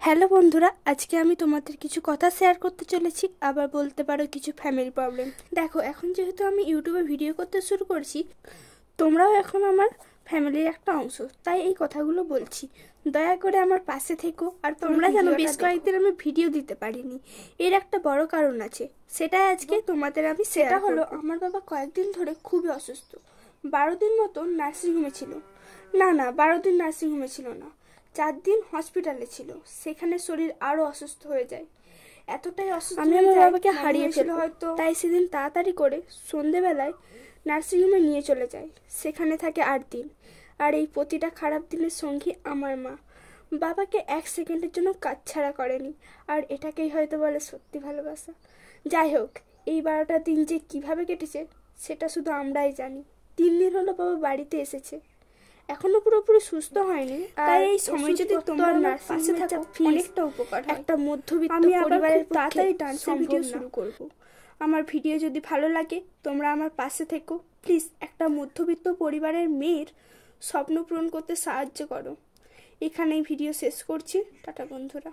Hello বন্ধুরা, আজকে আমি তোমাদের কিছু কথা শেয়ার করতে চলেছি, আবার বলতে পারো কিছু ফ্যামিলি প্রবলেম। দেখো, এখন যেহেতু আমি ইউটিউবে ভিডিও করতে শুরু করছি, তোমরাও এখন আমার ফ্যামিলির একটা অংশ, তাই এই কথাগুলো বলছি। দয়া করে আমার পাশে থেকো। আর তোমরা জানো, বেশ কয়েকদিন আমি ভিডিও দিতে পারিনি, এর একটা বড় কারণ আছে, সেটা আজকে তোমাদের আমি সেটা হলো, আমার বাবা কয়েকদিন ধরে খুবই অসুস্থ। 12 দিন মতো নার্সিংহোমে ছিল। না, 12 দিন নার্সিংহোমে ছিল না, 4 দিন হসপিটালে ছিল। সেখানে শরীর আরো অসুস্থ হয়ে যায়, এতটাই অসুস্থ আমি আমার বাবাকে হারিয়ে ফেলবো হয়তো। তাই সেদিন তাড়াতাড়ি করে সন্ধেবেলায় নার্সিংহোমে নিয়ে চলে যায়। সেখানে থাকে 8 দিন। আর এই প্রতিটা খারাপ দিনের সঙ্গী আমার মা। বাবাকে 1 সেকেন্ডের জন্য কাছছাড়া করেনি, আর এটাকেই হয়তো বলে সত্যি ভালোবাসা। যাই হোক, এই 12টা দিন যে কিভাবে কেটেছে সেটা শুধু আমরাই জানি। 3 দিন হলো বাবা বাড়িতে এসেছে, এখনো পুরোপুরি সুস্থ হয়নি। তাই এই সময় যদি তোমরা আমার পাশে থাকো, অনেকটা উপকার হয়। একটা মধ্যবিত্ত পরিবারের তাড়াতাড়ি ডান্সের ভিডিও শুরু করব। আমার ভিডিও যদি ভালো লাগে, তোমরা আমার পাশে থেকো প্লিজ। একটা মধ্যবিত্ত পরিবারের মেয়ের স্বপ্ন পূরণ করতে সাহায্য করো। এখানেই ভিডিও শেষ করছি। টাটা বন্ধুরা।